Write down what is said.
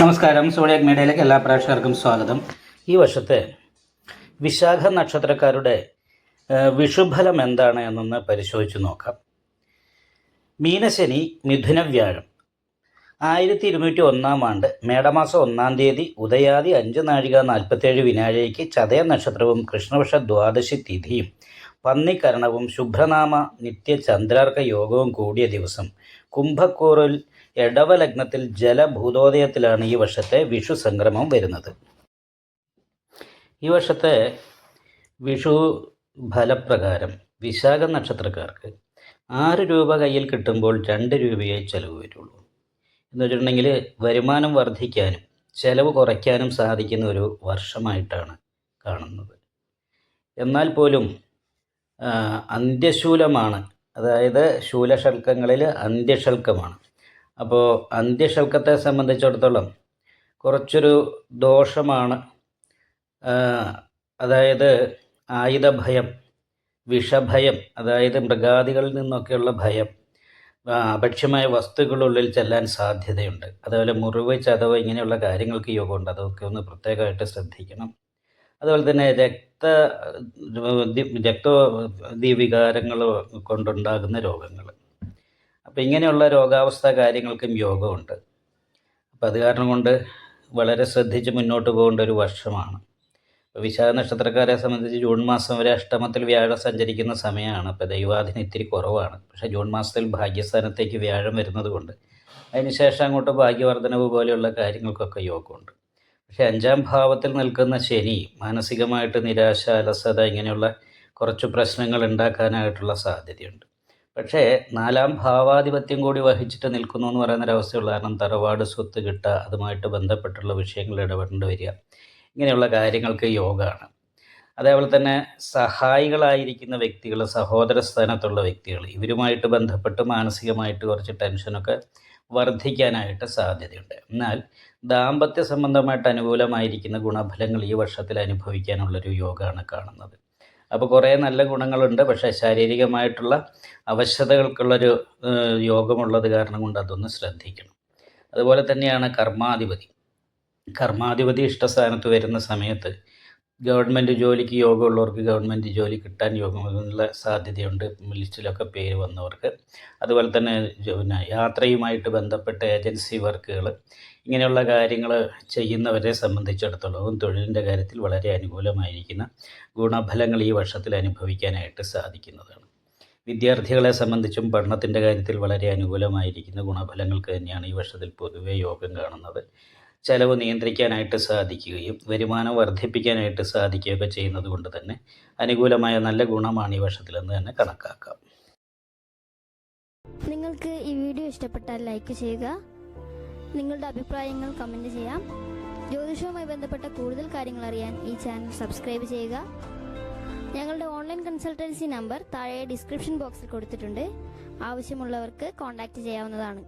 നമസ്കാരം. സോഡിയാക് മീഡിയയിലേക്ക് എല്ലാ പ്രേക്ഷകർക്കും സ്വാഗതം. ഈ വർഷത്തെ വിശാഖ നക്ഷത്രക്കാരുടെ വിഷുഫലം എന്താണ് എന്നൊന്ന് പരിശോധിച്ച് നോക്കാം. മീനശനി മിഥുന വ്യാഴം 1201 ആണ്ട് മേടമാസം 1 തീയതി ഉദയാദി 5:47 വിനാഴികയ്ക്ക് ചതയ നക്ഷത്രവും കൃഷ്ണപക്ഷ ദ്വാദശി തിഥിയും പന്നിക്കരണവും ശുഭ്രനാമ നിത്യ ചന്ദ്രാർക്ക യോഗവും കൂടിയ ദിവസം കുംഭക്കൂറിൽ എടവലഗ്നത്തിൽ ജലഭൂതോദയത്തിലാണ് ഈ വർഷത്തെ വിഷു സംക്രമം വരുന്നത്. ഈ വർഷത്തെ വിഷു ഫലപ്രകാരം വിശാഖ നക്ഷത്രക്കാർക്ക് 6 രൂപ കയ്യിൽ കിട്ടുമ്പോൾ 2 രൂപയെ ചിലവ് വരുള്ളൂ. എന്ന് വെച്ചിട്ടുണ്ടെങ്കിൽ വരുമാനം വർദ്ധിക്കാനും ചിലവ് കുറയ്ക്കാനും സാധിക്കുന്ന ഒരു വർഷമായിട്ടാണ് കാണുന്നത്. എന്നാൽ പോലും അന്ത്യശൂലമാണ്, അതായത് ശൂലശൽക്കങ്ങളിൽ അന്ത്യശൽക്കമാണ്. അപ്പോൾ അന്ത്യശൽക്കത്തെ സംബന്ധിച്ചിടത്തോളം കുറച്ചൊരു ദോഷമാണ്. അതായത് ആയുധഭയം, വിഷഭയം, അതായത് മൃഗാദികളിൽ നിന്നൊക്കെയുള്ള ഭയം, അഭക്ഷ്യമായ വസ്തുക്കളുള്ളിൽ ചെല്ലാൻ സാധ്യതയുണ്ട്. അതുപോലെ മുറിവ്, ചതവ് ഇങ്ങനെയുള്ള കാര്യങ്ങൾക്ക് യോഗമുണ്ട്. അതൊക്കെ ഒന്ന് പ്രത്യേകമായിട്ട് ശ്രദ്ധിക്കണം. അതുപോലെ തന്നെ രക്തവികാരങ്ങൾ കൊണ്ടുണ്ടാകുന്ന രോഗങ്ങൾ, അപ്പോൾ ഇങ്ങനെയുള്ള രോഗാവസ്ഥ കാര്യങ്ങൾക്കും യോഗമുണ്ട്. അപ്പോൾ അത് കാരണം കൊണ്ട് വളരെ ശ്രദ്ധിച്ച് മുന്നോട്ട് പോകേണ്ട ഒരു വർഷമാണ്. ഇപ്പോൾ വിശാഖ നക്ഷത്രക്കാരെ സംബന്ധിച്ച് ജൂൺ മാസം വരെ അഷ്ടമത്തിൽ വ്യാഴം സഞ്ചരിക്കുന്ന സമയമാണ്. അപ്പോൾ ദൈവാധീനം ഇത്തിരി കുറവാണ്. പക്ഷേ ജൂൺ മാസത്തിൽ ഭാഗ്യസ്ഥാനത്തേക്ക് വ്യാഴം വരുന്നത് കൊണ്ട് അതിനുശേഷം അങ്ങോട്ട് ഭാഗ്യവർദ്ധനവ് പോലെയുള്ള കാര്യങ്ങൾക്കൊക്കെ യോഗമുണ്ട്. പക്ഷേ 5-ാം ഭാവത്തിൽ നിൽക്കുന്ന ശനി മാനസികമായിട്ട് നിരാശ, അലസത ഇങ്ങനെയുള്ള കുറച്ച് പ്രശ്നങ്ങൾ ഉണ്ടാക്കാനായിട്ടുള്ള സാധ്യതയുണ്ട്. പക്ഷേ 4-ാം ഭാവാധിപത്യം കൂടി വഹിച്ചിട്ട് നിൽക്കുന്നു എന്ന് പറയുന്നൊരവസ്ഥയുള്ള കാരണം തറവാട് സ്വത്ത് കിട്ടുക, അതുമായിട്ട് ബന്ധപ്പെട്ടുള്ള വിഷയങ്ങളിൽ ഇടപെടേണ്ടി വരിക, ഇങ്ങനെയുള്ള കാര്യങ്ങൾക്ക് യോഗമാണ്. അതേപോലെ തന്നെ സഹായികളായിരിക്കുന്ന വ്യക്തികൾ, സഹോദര സ്ഥാനത്തുള്ള വ്യക്തികൾ, ഇവരുമായിട്ട് ബന്ധപ്പെട്ട് മാനസികമായിട്ട് കുറച്ച് ടെൻഷനൊക്കെ വർദ്ധിക്കാനായിട്ട് സാധ്യതയുണ്ട്. എന്നാൽ ദാമ്പത്യ സംബന്ധമായിട്ട് അനുകൂലമായിരിക്കുന്ന ഗുണഫലങ്ങൾ ഈ വർഷത്തിൽ അനുഭവിക്കാനുള്ളൊരു യോഗമാണ് കാണുന്നത്. അപ്പോൾ കുറേ നല്ല ഗുണങ്ങളുണ്ട്. പക്ഷേ ശാരീരികമായിട്ടുള്ള അവശതകൾക്കുള്ളൊരു യോഗമുള്ളത് കാരണം കൊണ്ട് അതൊന്ന് ശ്രദ്ധിക്കണം. അതുപോലെ തന്നെയാണ് കർമാധിപതി ഇഷ്ടസ്ഥാനത്ത് വരുന്ന സമയത്ത് ഗവൺമെൻറ് ജോലിക്ക് യോഗമുള്ളവർക്ക് ഗവൺമെൻറ് ജോലി കിട്ടാൻ യോഗമുള്ള സാധ്യതയുണ്ട്, ലിസ്റ്റിലൊക്കെ പേര് വന്നവർക്ക്. അതുപോലെ തന്നെ യാത്രയുമായിട്ട് ബന്ധപ്പെട്ട ഏജൻസി വർക്കുകൾ, ഇങ്ങനെയുള്ള കാര്യങ്ങൾ ചെയ്യുന്നവരെ സംബന്ധിച്ചിടത്തോളം തൊഴിലിൻ്റെ കാര്യത്തിൽ വളരെ അനുകൂലമായിരിക്കുന്ന ഗുണഫലങ്ങൾ ഈ വർഷത്തിൽ അനുഭവിക്കാനായിട്ട് സാധിക്കുന്നതാണ്. വിദ്യാർത്ഥികളെ സംബന്ധിച്ചും പഠനത്തിൻ്റെ കാര്യത്തിൽ വളരെ അനുകൂലമായിരിക്കുന്ന ഗുണഫലങ്ങൾക്ക് തന്നെയാണ് ഈ വർഷത്തിൽ പൊതുവെ യോഗം കാണുന്നത്. ചെലവ് നിയന്ത്രിക്കാനായിട്ട് സാധിക്കുകയും വരുമാനം വർദ്ധിപ്പിക്കാനായിട്ട് സാധിക്കുകയൊക്കെ ചെയ്യുന്നത് കൊണ്ട് തന്നെ അനുകൂലമായ നല്ല ഗുണമാണ് ഈ വർഷത്തിലെന്ന് തന്നെ കണക്കാക്കാം. നിങ്ങൾക്ക് ഈ വീഡിയോ ഇഷ്ടപ്പെട്ടാൽ ലൈക്ക് ചെയ്യുക, നിങ്ങളുടെ അഭിപ്രായങ്ങൾ കമൻറ്റ് ചെയ്യാം. ജ്യോതിഷവുമായി ബന്ധപ്പെട്ട കൂടുതൽ കാര്യങ്ങൾ അറിയാൻ ഈ ചാനൽ സബ്സ്ക്രൈബ് ചെയ്യുക. ഞങ്ങളുടെ ഓൺലൈൻ കൺസൾട്ടൻസി നമ്പർ താഴെ ഡിസ്ക്രിപ്ഷൻ ബോക്സിൽ കൊടുത്തിട്ടുണ്ട്. ആവശ്യമുള്ളവർക്ക് കോൺടാക്റ്റ് ചെയ്യാവുന്നതാണ്.